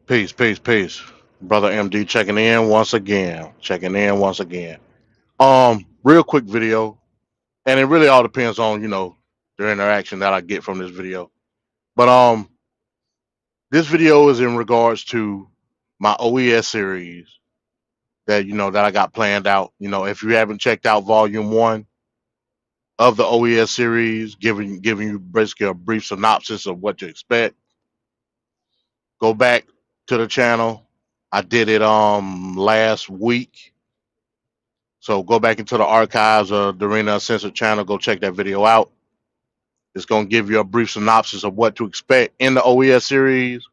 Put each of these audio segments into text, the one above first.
Peace, peace, peace. Brother MD checking in once again. Checking in once again. Real quick video, and it really all depends on, the interaction that I get from this video. But this video is in regards to my OES series that that I got planned out. If you haven't checked out volume one of the OES series, giving you basically a brief synopsis of what to expect, go back to the channel. I did it last week. So go back into the archives of the Arena Uncensored channel. Go check that video out. It's going to give you a brief synopsis of what to expect in the OES series.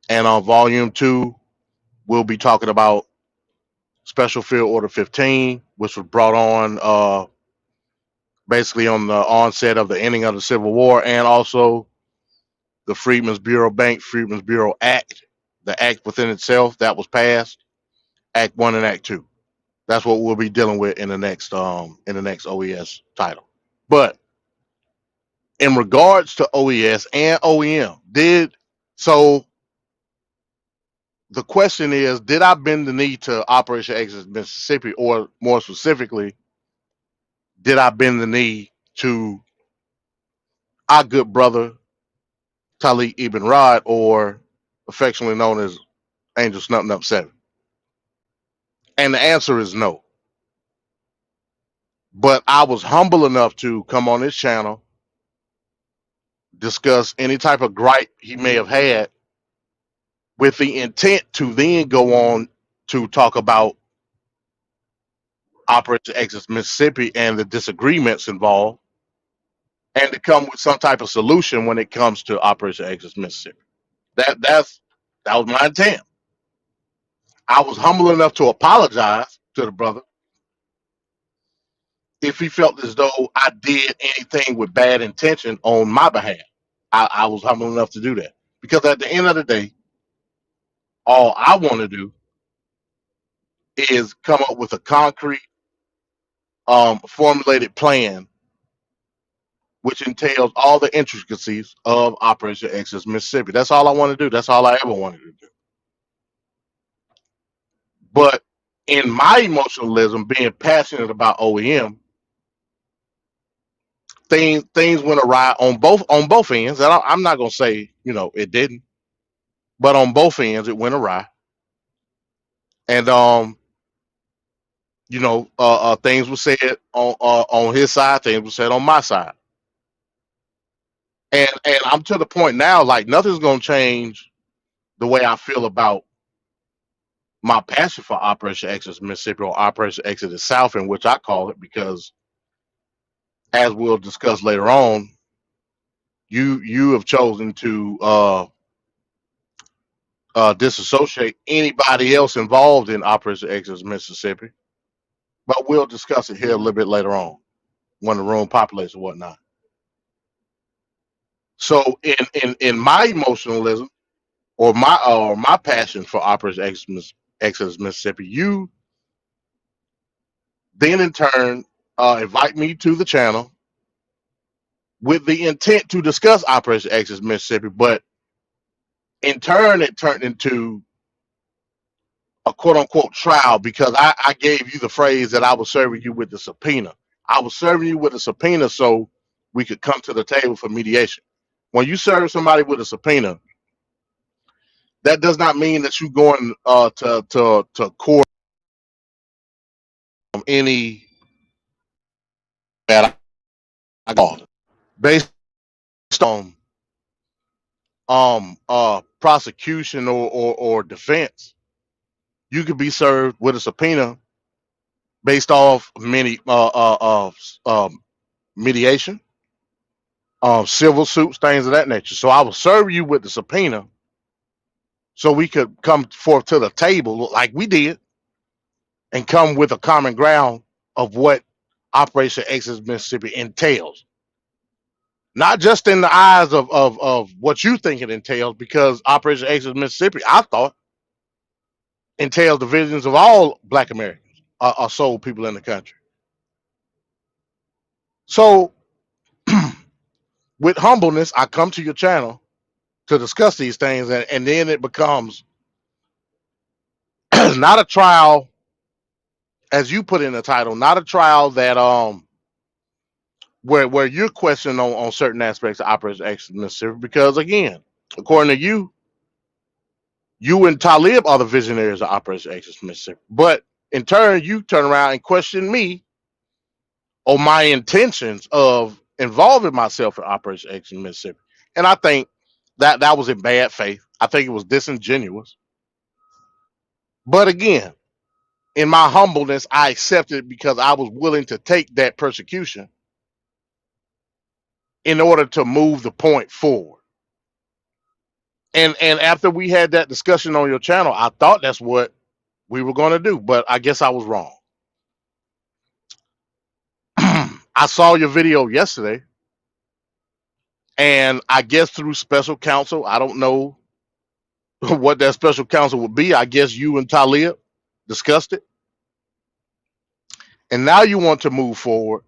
And on volume two, we'll be talking about Special Field Order 15, which was brought on basically on the onset of the ending of the Civil War, and also the Freedmen's Bureau Bank Freedmen's Bureau Act, the act within itself that was passed, Act 1 and Act 2. That's what we'll be dealing with in the next OES title. But in regards to OES and OEM, so the question is, did I bend the knee to Operation Exodus Mississippi, or more specifically, did I bend the knee to our good brother Taaliks Ibn Rad, or affectionately known as Angel Snuffing Up 7? And the answer is no. But I was humble enough to come on this channel, discuss any type of gripe he may have had, with the intent to then go on to talk about Operation Exodus Mississippi and the disagreements involved, and to come with some type of solution when it comes to Operation Exodus Mississippi. That was my intent. I was humble enough to apologize to the brother if he felt as though I did anything with bad intention on my behalf. I was humble enough to do that, because at the end of the day, all I want to do is come up with a concrete, formulated plan, which entails all the intricacies of Operation Exodus Mississippi. That's all I want to do. That's all I ever wanted to do. But in my emotionalism, being passionate about OEM, things went awry on both ends. And I'm not gonna say it didn't, but on both ends it went awry. And things were said on his side, things were said on my side. And I'm to the point now, like, nothing's gonna change the way I feel about my passion for Operation Exodus Mississippi, or Operation Exodus South, in which I call it, because as we'll discuss later on, you have chosen to disassociate anybody else involved in Operation Exodus Mississippi. But we'll discuss it here a little bit later on when the room populates or whatnot. So in my emotionalism, or my passion for Operation Exodus Mississippi, you then in turn invite me to the channel with the intent to discuss Operation Exodus Mississippi, but in turn it turned into a quote unquote trial, because I gave you the phrase that I was serving you with the subpoena. I was serving you with a subpoena so we could come to the table for mediation. When you serve somebody with a subpoena, that does not mean that you're going to court any that I call it, based on prosecution or defense. You could be served with a subpoena based off many mediation, civil suits, things of that nature. So I will serve you with the subpoena so we could come forth to the table like we did, and come with a common ground of what Operation Exodus Mississippi entails. Not just in the eyes of what you think it entails, because Operation Exodus Mississippi, I thought, entails the visions of all Black Americans, or soul people in the country. So with humbleness, I come to your channel to discuss these things, and then it becomes not a trial, as you put in the title, not a trial that where you're questioning on certain aspects of Operation Exodus Mississippi, because again, according to you, you and Talib are the visionaries of Operation Exodus Mississippi. But in turn, you turn around and question me on my intentions of involving myself in Operation Exodus Mississippi. And I think that was in bad faith. I think it was disingenuous. But again, in my humbleness, I accepted it because I was willing to take that persecution in order to move the point forward. And after we had that discussion on your channel, I thought that's what we were going to do, but I guess I was wrong. I saw your video yesterday, and I guess through special counsel, I don't know what that special counsel would be. I guess you and Talib discussed it, and now you want to move forward.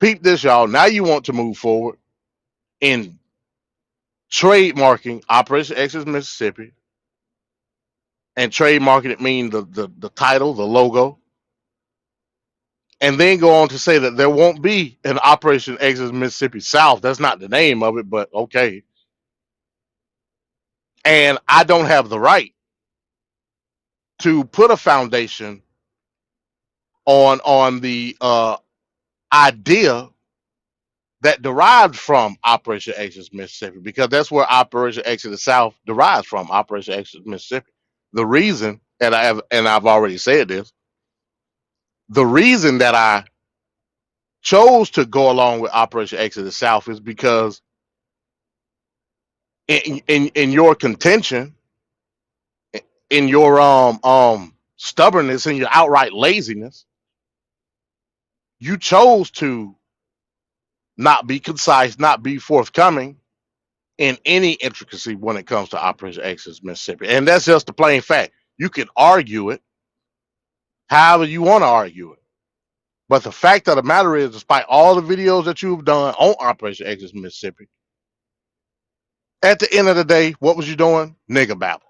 Peep this, y'all. Now you want to move forward in trademarking Operation Exodus Mississippi, and trademarking it mean the title, the logo, and then go on to say that there won't be an Operation Exodus Mississippi South. That's not the name of it, but okay. And I don't have the right to put a foundation on the idea that derived from Operation Exodus Mississippi, because that's where Operation Exodus South derives from. Operation Exodus Mississippi. The reason, and I've already said this, the reason that I chose to go along with Operation Exodus South is because in your contention, in your stubbornness, and your outright laziness, you chose to not be concise, not be forthcoming in any intricacy when it comes to Operation Exodus Mississippi. And that's just the plain fact. You can argue it however you want to argue it. But the fact of the matter is, despite all the videos that you've done on Operation Exodus Mississippi, at the end of the day, what was you doing? Nigga babble.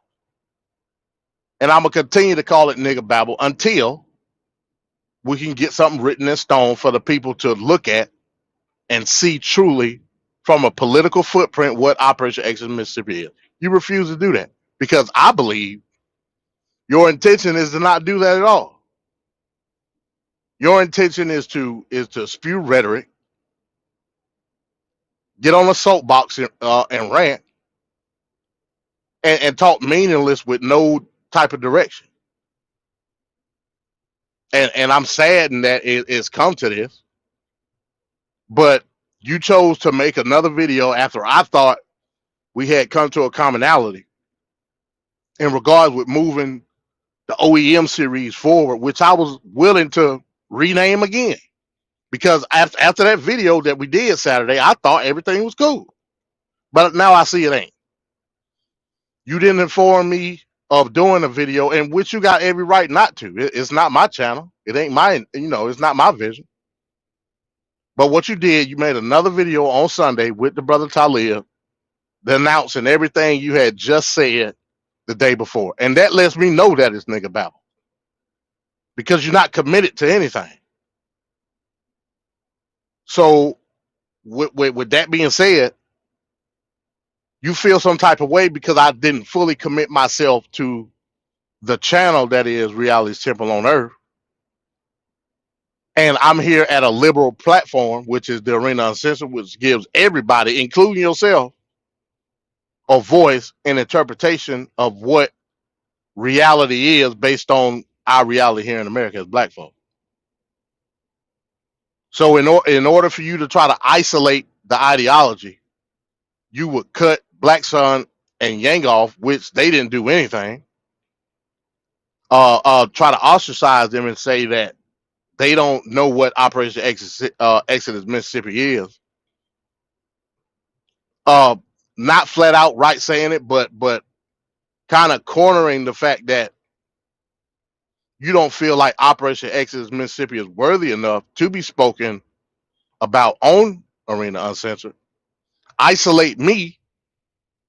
And I'm going to continue to call it nigga babble until we can get something written in stone for the people to look at and see truly from a political footprint what Operation Exodus Mississippi is. You refuse to do that because I believe your intention is to not do that at all. Your intention is to spew rhetoric, get on a soapbox and rant, and talk meaningless with no type of direction. And I'm saddened that it's come to this. But you chose to make another video after I thought we had come to a commonality in regards with moving the OEM series forward, which I was willing to rename again. Because after that video that we did Saturday, I thought everything was cool. But now I see it ain't. You didn't inform me of doing a video, in which you got every right not to. It's not my channel. It ain't mine. It's not my vision. But what you did, you made another video on Sunday with the brother Talib, denouncing everything you had just said the day before. And that lets me know that it's nigga babble. Because you're not committed to anything. So with that being said, you feel some type of way because I didn't fully commit myself to the channel that is Reality's Temple on Earth. And I'm here at a liberal platform, which is the Arena Uncensored, which gives everybody, including yourself, a voice and interpretation of what reality is based on our reality here in America as black folk. So in order for you to try to isolate the ideology, you would cut Black Sun and Yang off, which they didn't do anything. Try to ostracize them and say that they don't know what Operation Exodus Mississippi is. Not flat out right saying it, but kind of cornering the fact that you don't feel like Operation Exodus Mississippi is worthy enough to be spoken about on Arena Uncensored. Isolate me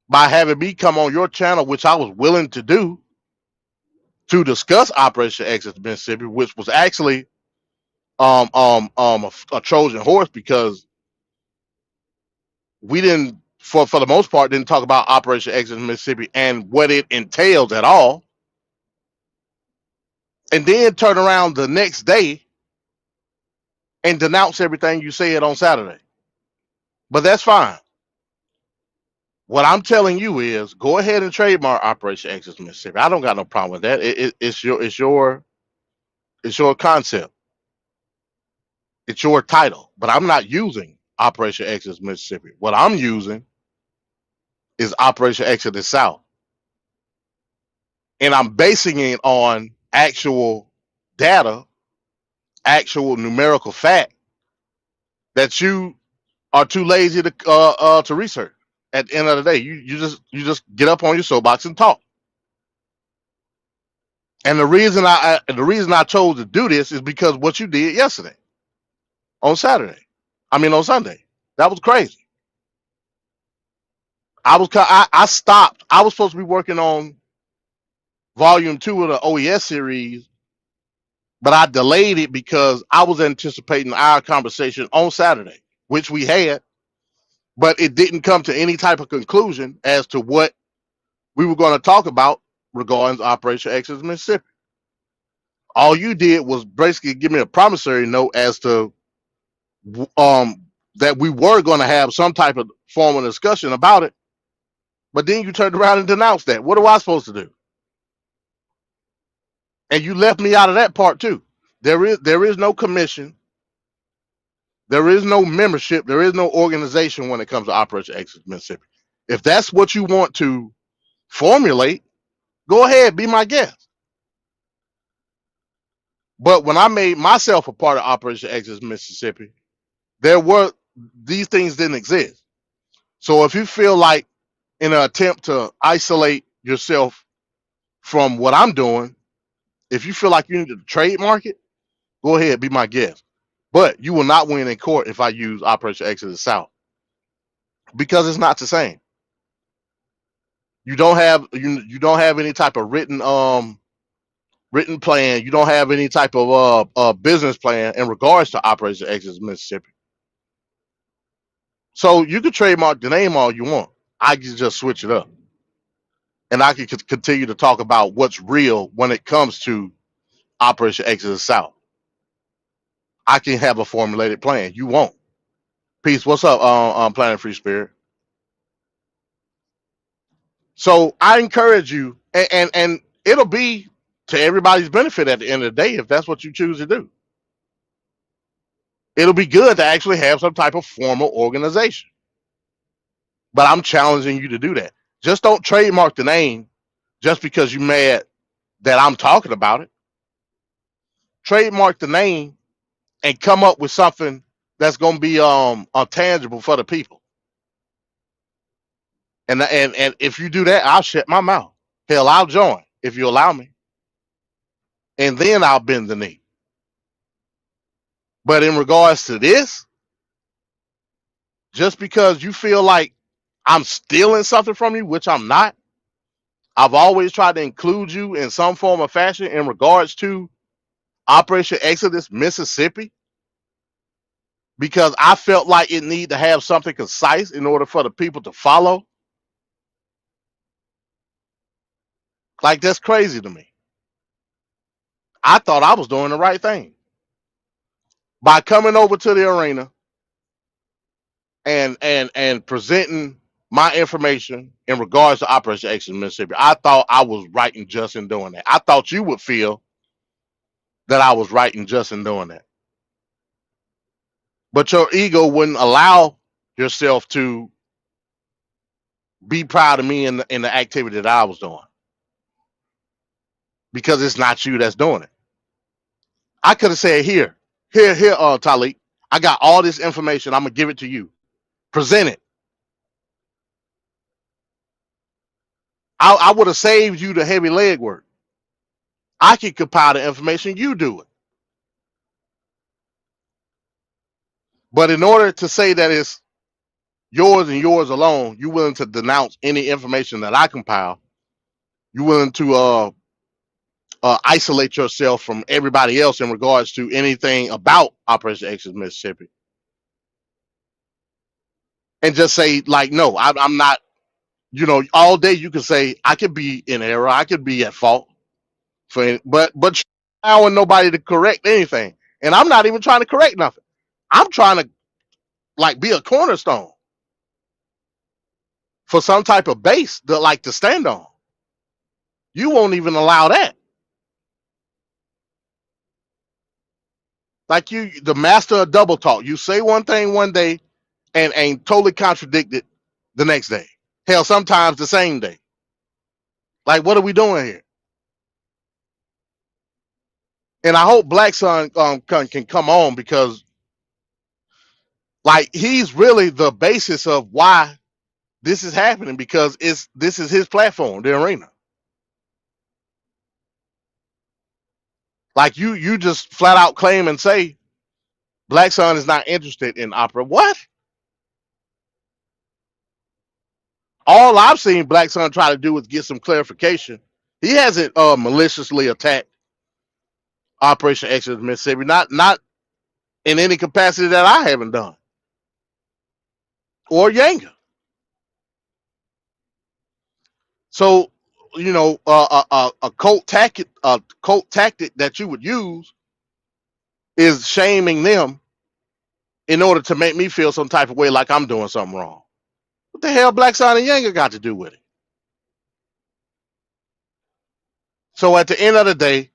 by having me come on your channel, which I was willing to do, to discuss Operation Exodus Mississippi, which was actually a Trojan horse, because we didn't, for the most part, didn't talk about Operation Exodus Mississippi and what it entails at all, and then turn around the next day and denounce everything you said on Saturday. But that's fine. What I'm telling you is, go ahead and trademark Operation Exodus Mississippi. I don't got no problem with that. It's your concept. It's your title. But I'm not using Operation Exodus Mississippi. What I'm using is Operation Exodus South, and I'm basing it on actual data, actual numerical fact that you are too lazy to research. At the end of the day, you just get up on your soapbox and talk. And the reason I chose to do this is because what you did yesterday, on Saturday. I mean on Sunday. That was crazy. I stopped. I was supposed to be working on volume 2 of the OES series, but I delayed it because I was anticipating our conversation on Saturday, which we had, but it didn't come to any type of conclusion as to what we were going to talk about regarding Operation Exodus Mississippi. All you did was basically give me a promissory note as to that we were going to have some type of formal discussion about it, but then you turned around and denounced that. What am I supposed to do? And you left me out of that part too. There is no commission, there is no membership, there is no organization when it comes to Operation Exodus Mississippi. If that's what you want to formulate, go ahead, be my guest. But when I made myself a part of Operation Exodus Mississippi, these things didn't exist. So if you feel like, in an attempt to isolate yourself from what I'm doing, if you feel like you need to trademark it, go ahead, be my guest. But you will not win in court if I use Operation Exodus South, because it's not the same. You don't have any type of written plan. You don't have any type of business plan in regards to Operation Exodus Mississippi. So you can trademark the name all you want. I can just switch it up, and I can continue to talk about what's real when it comes to Operation Exodus South. I can have a formulated plan. You won't. Peace. What's up, Planet Free Spirit? So I encourage you, and it'll be to everybody's benefit at the end of the day if that's what you choose to do. It'll be good to actually have some type of formal organization. But I'm challenging you to do that. Just don't trademark the name just because you're mad that I'm talking about it. Trademark the name and come up with something that's going to be tangible for the people. And if you do that, I'll shut my mouth. Hell, I'll join if you allow me, and then I'll bend the knee. But in regards to this, just because you feel like I'm stealing something from you, which I'm not, I've always tried to include you in some form of fashion in regards to Operation Exodus Mississippi, because I felt like it needed to have something concise in order for the people to follow. Like, that's crazy to me. I thought I was doing the right thing by coming over to the arena and presenting my information in regards to Operation Exodus Mississippi. I thought I was right and just in doing that. I thought you would feel that I was right and just in doing that. But your ego wouldn't allow yourself to be proud of me in the activity that I was doing, because it's not you that's doing it. I could have said, here, Taaliks, I got all this information. I'm gonna give it to you. Present it. I would have saved you the heavy leg work. I can compile the information. You do it. But in order to say that yours and yours alone, you willing to denounce any information that I compile. You willing to isolate yourself from everybody else in regards to anything about Operation Exodus Mississippi, and just say like, no, I'm not. You know, all day you can say I could be in error, I could be at fault for, but you're not allowing nobody to correct anything, and I'm not even trying to correct nothing. I'm trying to like be a cornerstone for some type of base to like to stand on. You won't even allow that. Like you, the master of double talk. You say one thing one day and ain't totally contradicted the next day. Hell, sometimes the same day. Like, what are we doing here? And I hope Black Son can come on because, like, he's really the basis of why this is happening because this is his platform, the arena. Like you just flat out claim and say Black Son is not interested in opera. What? All I've seen Black Son try to do is get some clarification. He hasn't maliciously attacked Operation Exodus Mississippi, not in any capacity that I haven't done, or Yanga. So, you know, a cult tactic that you would use is shaming them in order to make me feel some type of way like I'm doing something wrong. What the hell Black Son and Yanga got to do with it? So at the end of the day,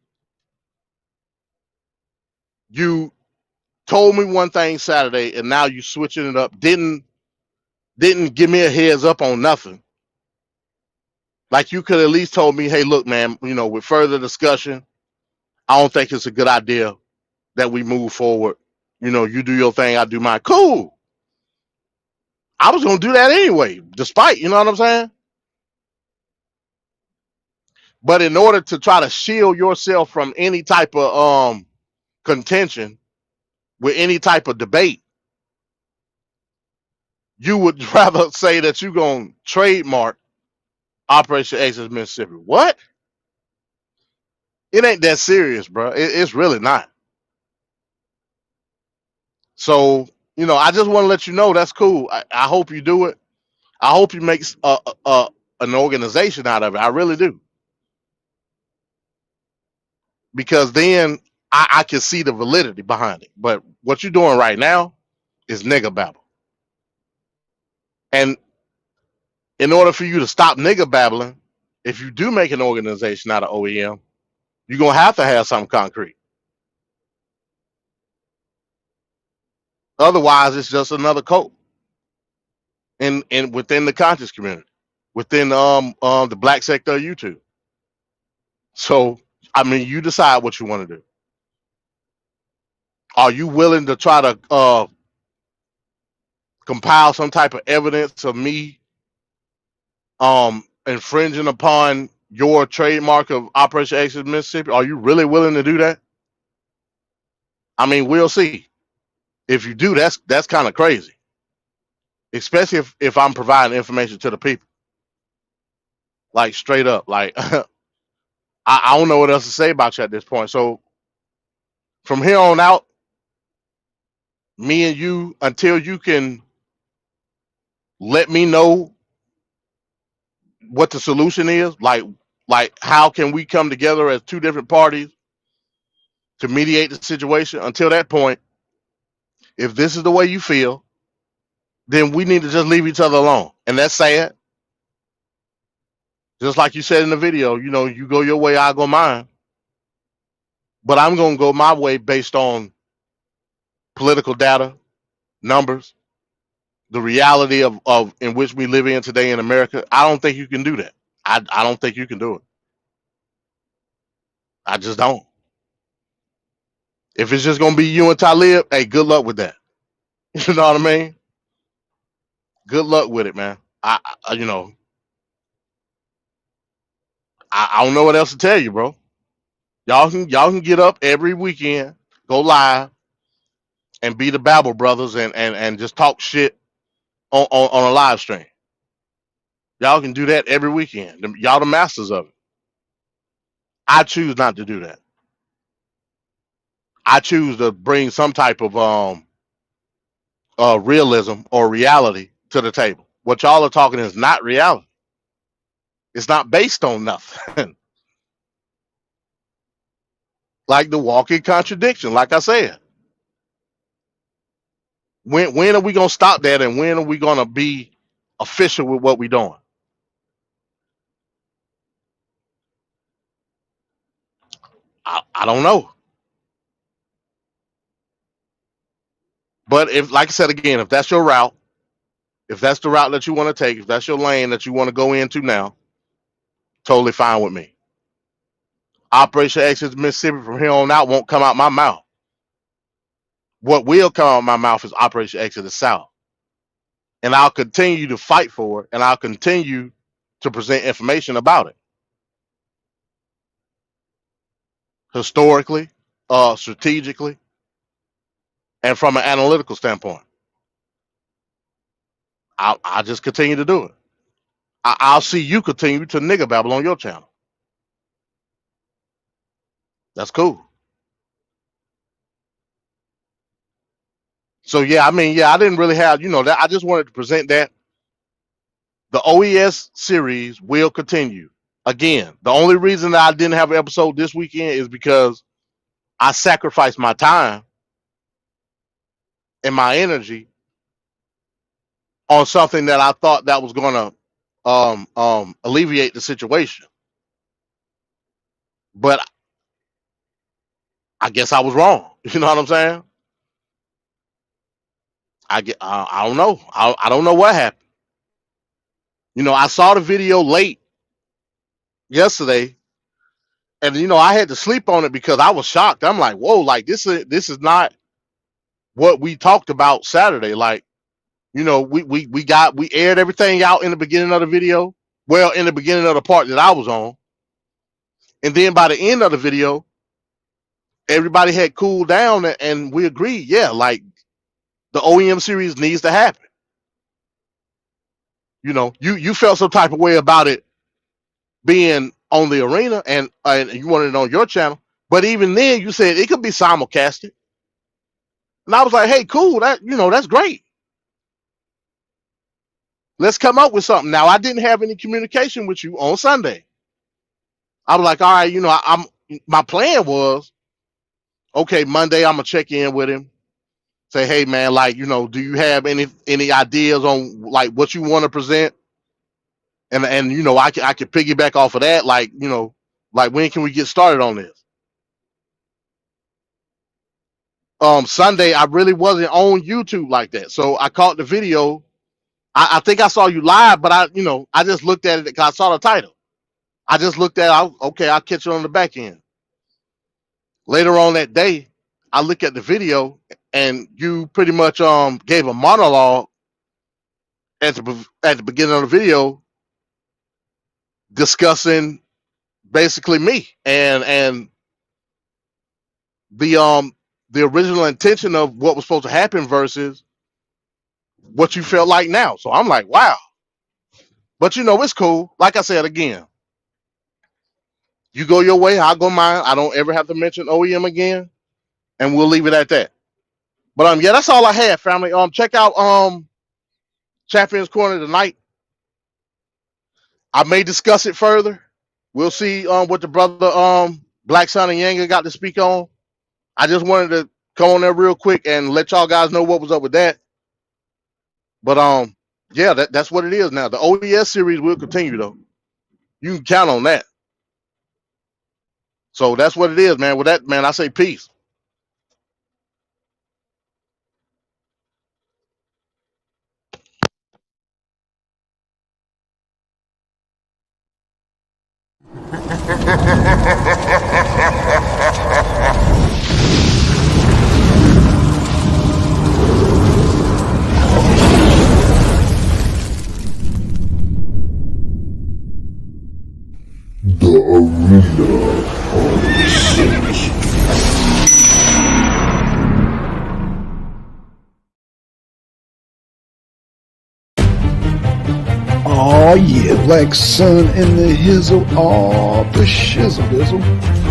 you told me one thing Saturday, and now you switching it up. Didn't give me a heads up on nothing. Like you could at least told me, hey, look, man, you know, with further discussion, I don't think it's a good idea that we move forward. You know, you do your thing, I do mine. Cool. I was gonna do that anyway, despite, you know what I'm saying? But in order to try to shield yourself from any type of contention with any type of debate, you would rather say that you're gonna trademark Operation Exodus Mississippi. What? It ain't that serious, bro. It's really not. So, you know, I just want to let you know that's cool. I hope you do it. I hope you make an organization out of it. I really do. Because then I can see the validity behind it. But what you're doing right now is nigga babble. And in order for you to stop nigga babbling, if you do make an organization out of OEM, you're going to have something concrete. Otherwise, it's just another cult in within the conscious community, within the black sector of YouTube. So, I mean, you decide what you want to do. Are you willing to try to compile some type of evidence of me infringing upon your trademark of Operation Exodus Mississippi? Are you really willing to do that? I mean, we'll see. If you do, that's kind of crazy, especially if I'm providing information to the people, like straight up. Like I don't know what else to say about you at this point. So from here on out, me and you, until you can let me know what the solution is, like how can we come together as two different parties to mediate the situation? Until that point, if this is the way you feel, then we need to just leave each other alone. And that's sad. Just like you said in the video, you know, you go your way, I go mine. But I'm going to go my way based on political data, numbers, the reality of in which we live in today in America. I don't think you can do that. I don't think you can do it. I just don't. If it's just going to be you and Talib, hey, good luck with that. You know what I mean? Good luck with it, man. You know, I don't know what else to tell you, bro. Y'all can get up every weekend, go live, and be the Babel brothers and just talk shit on a live stream. Y'all can do that every weekend. Y'all the masters of it. I choose not to do that. I choose to bring some type of realism or reality to the table. What y'all are talking is not reality. It's not based on nothing. Like the walking contradiction, like I said. When are we gonna stop that, and when are we gonna be official with what we're doing? I don't know. But if, like I said again, if that's your route, if that's the route that you want to take, if that's your lane that you want to go into now, totally fine with me. Operation Exit Mississippi from here on out won't come out my mouth. What will come out my mouth is Operation Exit the South. And I'll continue to fight for it, and I'll continue to present information about it. Historically, strategically, and from an analytical standpoint. I'll just continue to do it. I'll see you continue to nigga babble on your channel. That's cool. So yeah, I mean, yeah, I didn't really have, that. I just wanted to present that. The OES series will continue. Again, the only reason that I didn't have an episode this weekend is because I sacrificed my time and my energy on something that I thought that was going to alleviate the situation. But I guess I was wrong. You know what I'm saying? I don't know. I don't know what happened. I saw the video late yesterday, and I had to sleep on it because I was shocked. I'm like, whoa, like this is not what we talked about Saturday. Like, we aired everything out in the beginning of the video. Well, in the beginning of the part that I was on, and then by the end of the video, everybody had cooled down, and we agreed, yeah, like the OEM series needs to happen. You felt some type of way about it being on the arena, and you wanted it on your channel, but even then you said it could be simulcasted, and I was like, hey, cool, that's great. Let's come up with something. Now, I didn't have any communication with you on Sunday. I was like, all right, my plan was, okay, Monday I'm gonna check in with him, say, hey man, like, do you have any ideas on like what you want to present? And I can piggyback off of that, like, like when can we get started on this? Sunday I really wasn't on YouTube like that, so I caught the video. I think I saw you live, but I just looked at it because I saw the title. I just looked at it, okay, I'll catch it on the back end. Later on that day, I look at the video, and you pretty much gave a monologue at the beginning of the video discussing basically me and the original intention of what was supposed to happen versus what you felt like now. So I'm like, wow. But it's cool. Like I said again, you go your way, I'll go mine. I don't ever have to mention OEM again, and we'll leave it at that. But yeah, that's all I had, family. Check out Champion's Corner tonight. I may discuss it further. We'll see what the brother Black Sun and Yanga got to speak on. I just wanted to come on there real quick and let y'all guys know what was up with that. But yeah, that's what it is now. The OES series will continue though. You can count on that. So that's what it is, man. With that, man, I say peace. The Arena of Saints. Oh yeah, black sun in the hizzle, oh the shizzle dizzle.